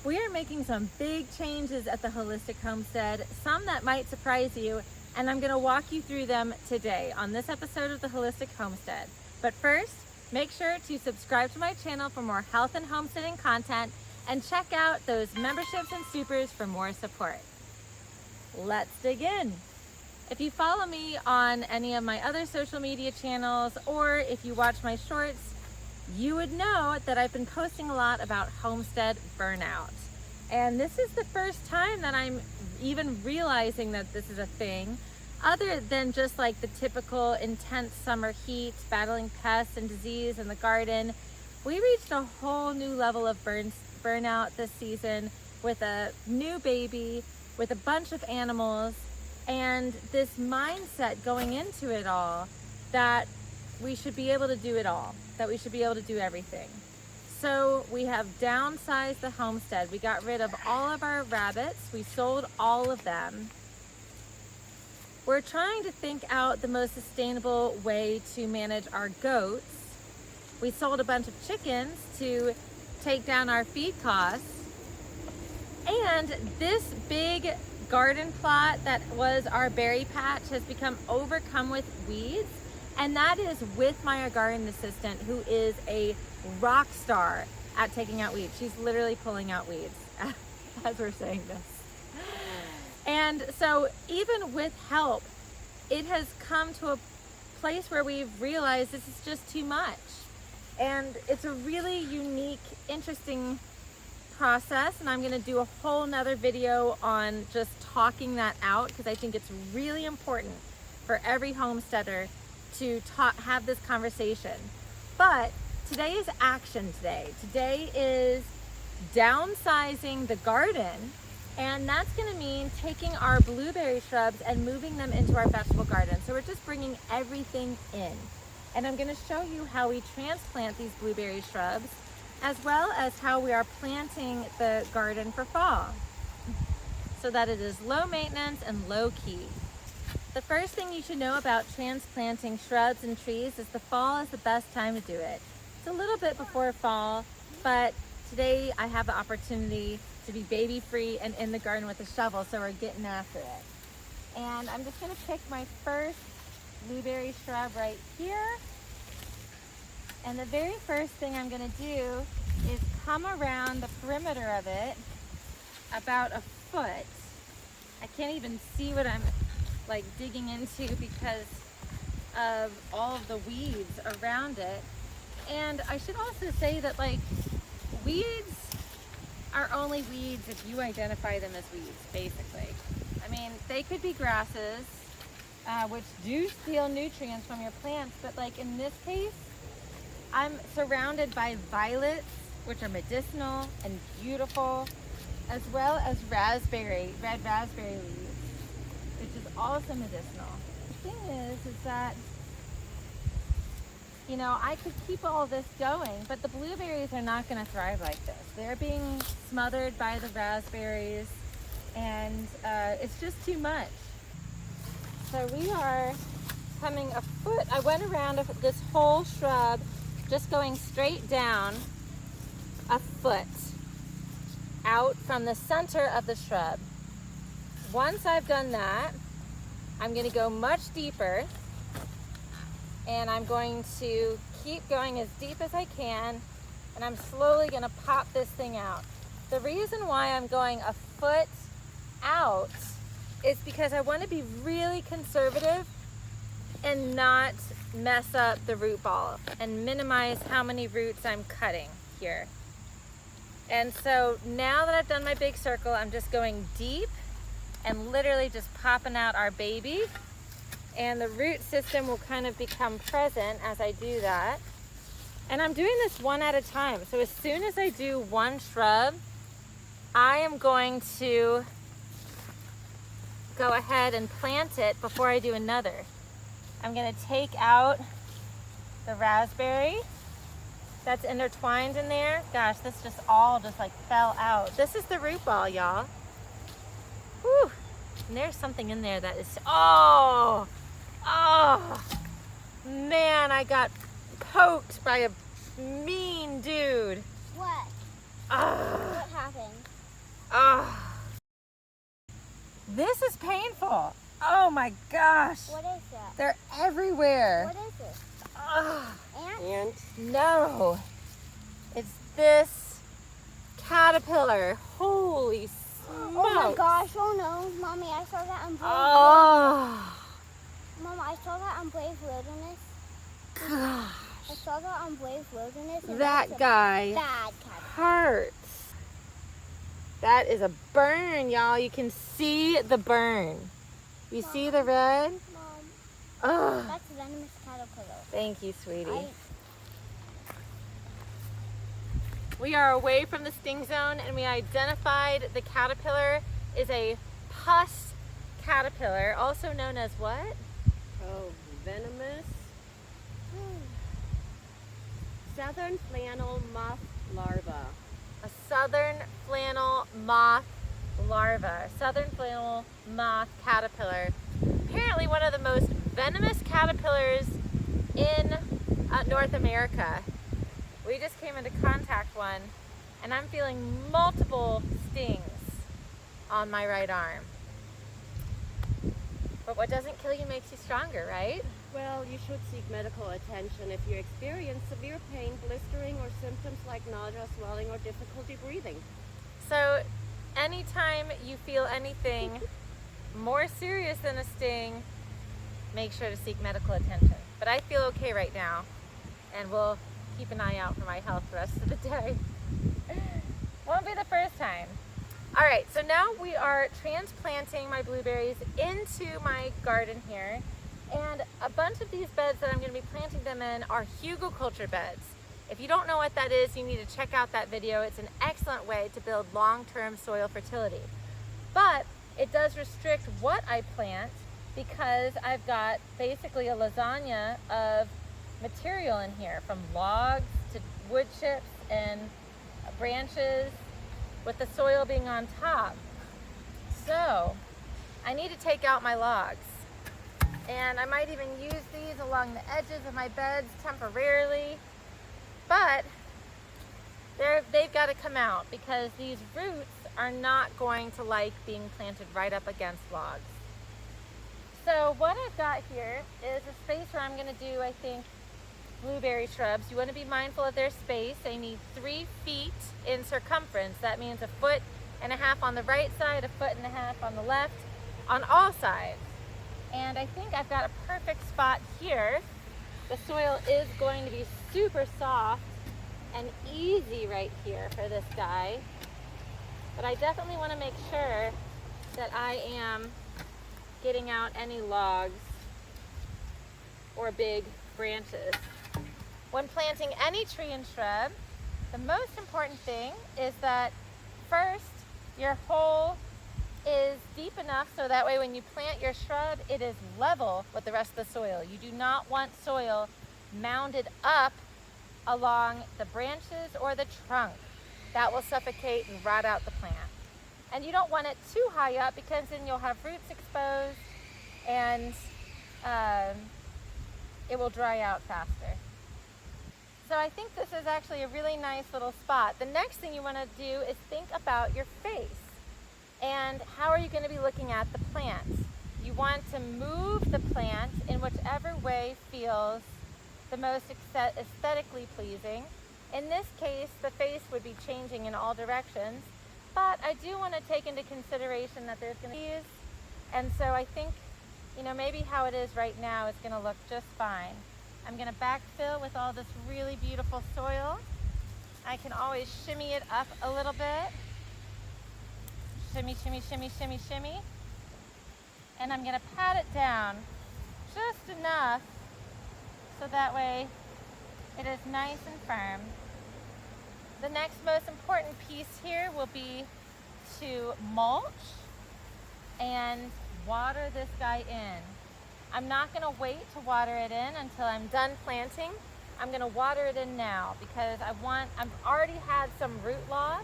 We are making some big changes at the Holistic Homestead, some that might surprise you, and I'm going to walk you through them today on this episode of the Holistic Homestead. But first, make sure to subscribe to my channel for more health and homesteading content, and check out those memberships and supers for more support. Let's dig in. If you follow me on any of my other social media channels, or if you watch my shorts, you would know that I've been posting a lot about homestead burnout. And this is the first time that I'm even realizing that this is a thing, other than just like the typical intense summer heat, battling pests and disease in the garden. We reached a whole new level of burnout this season with a new baby, with a bunch of animals, and this mindset going into it all that we should be able to do it all, that we should be able to do everything. So we have downsized the homestead. We got rid of all of our rabbits. We sold all of them. We're trying to think out the most sustainable way to manage our goats. We sold a bunch of chickens to take down our feed costs. And this big garden plot that was our berry patch has become overcome with weeds, and that is with my garden assistant, who is a rock star at taking out weeds. She's literally pulling out weeds as we're saying this. And so even with help, it has come to a place where we've realized this is just too much. And it's a really unique, interesting process, and I'm going to do a whole nother video on just talking that out, because I think it's really important for every homesteader to have this conversation. But today is action day. Today is downsizing the garden, and that's going to mean taking our blueberry shrubs and moving them into our vegetable garden. So we're just bringing everything in, and I'm going to show you how we transplant these blueberry shrubs, as well as how we are planting the garden for fall, so that it is low maintenance and low key. The first thing you should know about transplanting shrubs and trees is the fall is the best time to do it. It's a little bit before fall, but today I have the opportunity to be baby free and in the garden with a shovel, so we're getting after it. And I'm just going to pick my first blueberry shrub right here. And the very first thing I'm going to do is come around the perimeter of it about a foot. I can't even see what I'm like digging into because of all of the weeds around it. And I should also say that like weeds are only weeds if you identify them as weeds, basically. I mean, they could be grasses, which do steal nutrients from your plants, but like in this case, I'm surrounded by violets, which are medicinal and beautiful, as well as red raspberry leaves, which is also medicinal. The thing is that, you know, I could keep all this going, but the blueberries are not going to thrive like this. They're being smothered by the raspberries, and it's just too much. So we are coming a foot. I went around this whole shrub, just going straight down a foot out from the center of the shrub. Once I've done that, I'm going to go much deeper, and I'm going to keep going as deep as I can, and I'm slowly going to pop this thing out. The reason why I'm going a foot out is because I want to be really conservative and not mess up the root ball and minimize how many roots I'm cutting here. And so now that I've done my big circle, I'm just going deep and literally just popping out our baby, and the root system will kind of become present as I do that. And I'm doing this one at a time. So as soon as I do one shrub, I am going to go ahead and plant it before I do another. I'm going to take out the raspberry that's intertwined in there. Gosh, this just all like fell out. This is the root ball, y'all. Whew. And there's something in there that is, oh, man, I got poked by a mean dude. What? What happened? This is painful. Oh my gosh. What is that? They're everywhere. What is it? Ant? No. It's this caterpillar. Holy smokes. Oh my gosh, oh no. Mommy, I saw that on Brave Mama, I saw that on Brave Wilderness. Gosh. I saw that on Brave Wilderness. That guy bad caterpillar. hurts. That is a burn, y'all. You can see the burn. You see the red? Mom, Ugh. that's a venomous caterpillar. Thank you, sweetie. We are away from the sting zone, and we identified the caterpillar is a pus caterpillar, also known as what? Oh, venomous. Southern flannel moth larva. A southern flannel moth larva. Southern flannel moth caterpillar. Apparently one of the most venomous caterpillars in North America. We just came into contact one, and I'm feeling multiple stings on my right arm. But what doesn't kill you makes you stronger, right? Well, you should seek medical attention if you experience severe pain, blistering, or symptoms like nausea, swelling, or difficulty breathing. So anytime you feel anything more serious than a sting, make sure to seek medical attention. But I feel okay right now, and we'll keep an eye out for my health the rest of the day. Won't be the first time. All right, so now we are transplanting my blueberries into my garden here. And a bunch of these beds that I'm going to be planting them in are hugelkultur beds. If you don't know what that is, you need to check out that video. It's an excellent way to build long-term soil fertility. But it does restrict what I plant because I've got basically a lasagna of material in here, from logs to wood chips and branches, with the soil being on top. So I need to take out my logs. And I might even use these along the edges of my beds temporarily, but they've got to come out because these roots are not going to like being planted right up against logs. So what I've got here is a space where I'm going to do, I think, blueberry shrubs. You want to be mindful of their space. They need 3 feet in circumference. That means 1.5 feet on the right side, 1.5 feet on the left, on all sides. And I think I've got a perfect spot here. The soil is going to be super soft and easy right here for this guy. But I definitely want to make sure that I am getting out any logs or big branches. When planting any tree and shrub, the most important thing is that first your hole is deep enough so that way when you plant your shrub, it is level with the rest of the soil. You do not want soil mounded up along the branches or the trunk. That will suffocate and rot out the plant. And you don't want it too high up because then you'll have roots exposed and it will dry out faster. So I think this is actually a really nice little spot. The next thing you want to do is think about your face. And how are you going to be looking at the plants? You want to move the plant in whichever way feels the most aesthetically pleasing. In this case, the face would be changing in all directions, but I do want to take into consideration that there's going to be these, and so I think, you know, maybe how it is right now is going to look just fine. I'm going to backfill with all this really beautiful soil. I can always shimmy it up a little bit. Shimmy, shimmy, shimmy, shimmy, shimmy. And I'm going to pat it down just enough so that way it is nice and firm. The next most important piece here will be to mulch and water this guy in. I'm not going to wait to water it in until I'm done planting. I'm going to water it in now because I've already had some root loss.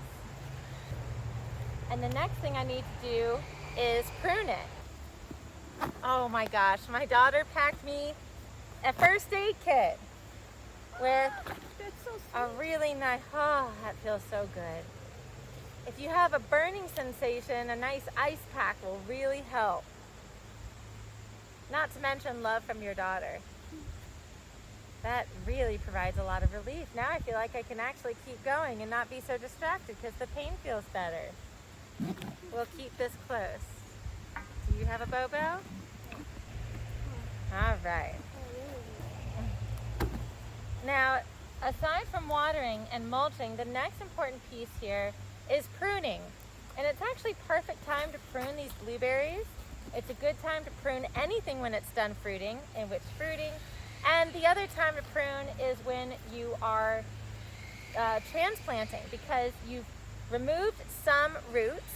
And the next thing I need to do is prune it. Oh my gosh, my daughter packed me a first aid kit with a really nice, oh, that feels so good. If you have a burning sensation, a nice ice pack will really help. Not to mention love from your daughter. That really provides a lot of relief. Now I feel like I can actually keep going and not be so distracted because the pain feels better. We'll keep this close. Do you have a Bobo? All right. Now, aside from watering and mulching, the next important piece here is pruning. And it's actually perfect time to prune these blueberries. It's a good time to prune anything when it's done fruiting, in which fruiting. And the other time to prune is when you are transplanting, because you've removed some roots,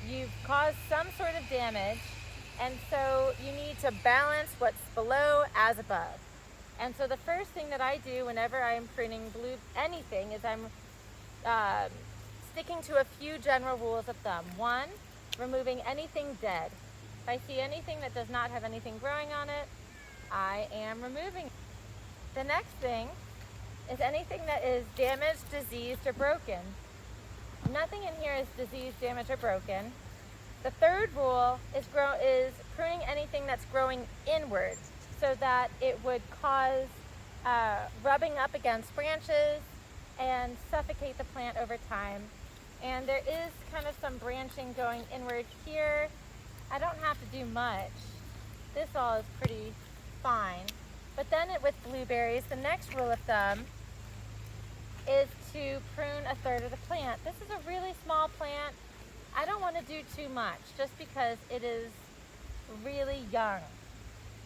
you've caused some sort of damage, and so you need to balance what's below as above. And so the first thing that I do whenever I'm pruning anything is I'm sticking to a few general rules of thumb. One, removing anything dead. If I see anything that does not have anything growing on it, I am removing it. The next thing is anything that is damaged, diseased, or broken. Nothing in here is diseased, damaged, or broken. The third rule is pruning anything that's growing inwards, so that it would cause rubbing up against branches and suffocate the plant over time. And there is kind of some branching going inward here. I don't have to do much. This all is pretty fine. But then with blueberries, the next rule of thumb is to prune a third of the plant. This is a really small plant. I don't want to do too much just because it is really young.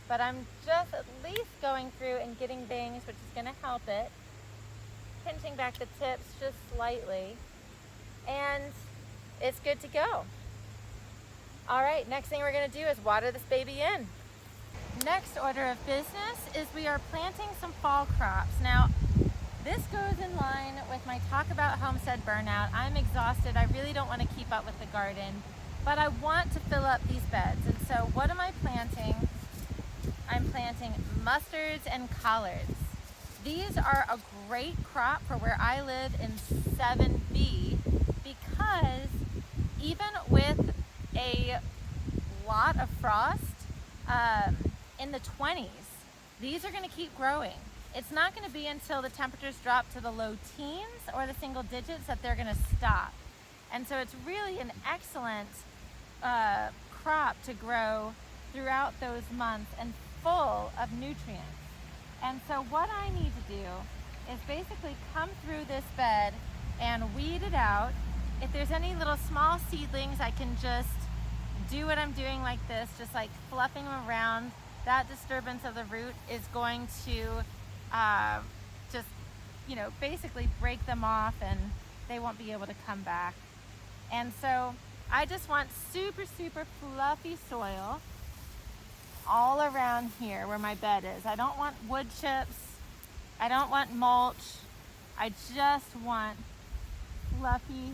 But I'm just at least going through and getting bangs, which is going to help it. Pinching back the tips just slightly. And it's good to go. All right, next thing we're going to do is water this baby in. Next order of business is we are planting some fall crops. Now, this goes in line with my talk about homestead burnout. I'm exhausted. I really don't want to keep up with the garden, but I want to fill up these beds. And so what am I planting? I'm planting mustards and collards. These are a great crop for where I live in 7B, because even with a lot of frost in the 20s, these are going to keep growing. It's not going to be until the temperatures drop to the low teens or the single digits that they're going to stop. And so it's really an excellent crop to grow throughout those months and full of nutrients. And so what I need to do is basically come through this bed and weed it out. If there's any little small seedlings, I can just do what I'm doing like this, just like fluffing them around. That disturbance of the root is going to just, basically break them off and they won't be able to come back. And so I just want super, super fluffy soil all around here where my bed is. I don't want wood chips. I don't want mulch. I just want fluffy,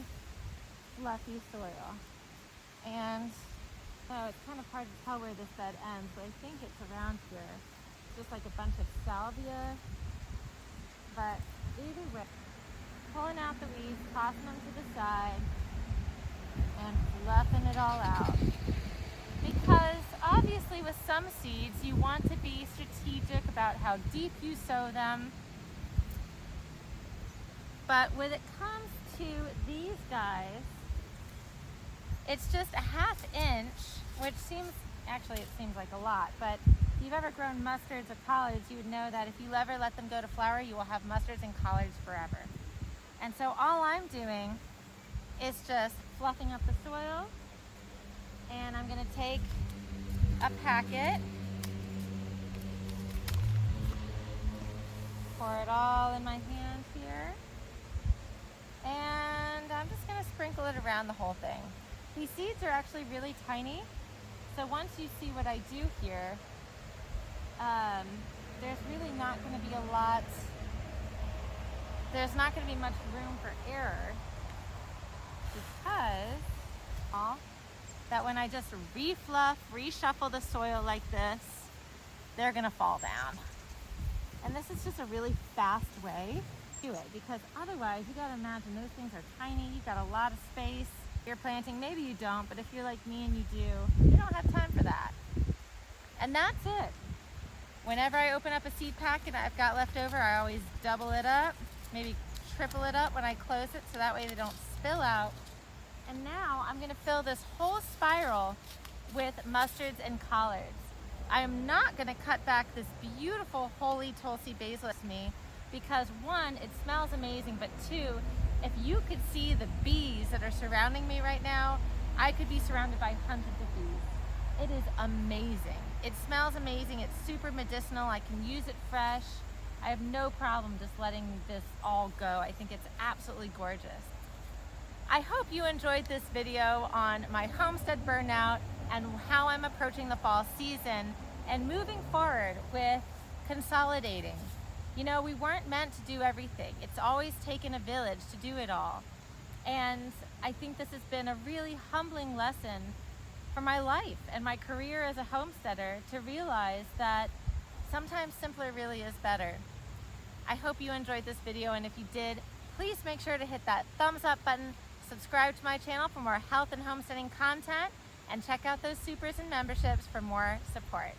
fluffy soil. And so it's kind of hard to tell where this bed ends, but I think it's around here. Just like a bunch of salvia. But either way, pulling out the weeds, tossing them to the side, and fluffing it all out. Because obviously with some seeds, you want to be strategic about how deep you sow them. But when it comes to these guys, it's just a ½ inch, which seems like a lot, but if you've ever grown mustards or collards, you would know that if you ever let them go to flower, you will have mustards and collards forever. And so all I'm doing is just fluffing up the soil, and I'm going to take a packet, pour it all in my hand here, and I'm just going to sprinkle it around the whole thing. These seeds are actually really tiny, so once you see what I do here, there's really not going to be there's not going to be much room for error, because that when I just reshuffle the soil like this, they're going to fall down. And this is just a really fast way. to it, because otherwise you gotta imagine those things are tiny, you've got a lot of space. You're planting, maybe you don't, but if you're like me and you do, you don't have time for that. And that's it. Whenever I open up a seed packet I've got left over, I always double it up, maybe triple it up when I close it so that way they don't spill out. And now I'm gonna fill this whole spiral with mustards and collards. I am not gonna cut back this beautiful holy Tulsi basil with me because one, it smells amazing, but two, if you could see the bees that are surrounding me right now, I could be surrounded by hundreds of bees. It is amazing. It smells amazing. It's super medicinal. I can use it fresh. I have no problem just letting this all go. I think it's absolutely gorgeous. I hope you enjoyed this video on my homestead burnout and how I'm approaching the fall season and moving forward with consolidating. You know, we weren't meant to do everything. It's always taken a village to do it all. And I think this has been a really humbling lesson for my life and my career as a homesteader to realize that sometimes simpler really is better. I hope you enjoyed this video, and if you did, please make sure to hit that thumbs up button, subscribe to my channel for more health and homesteading content, and check out those supers and memberships for more support.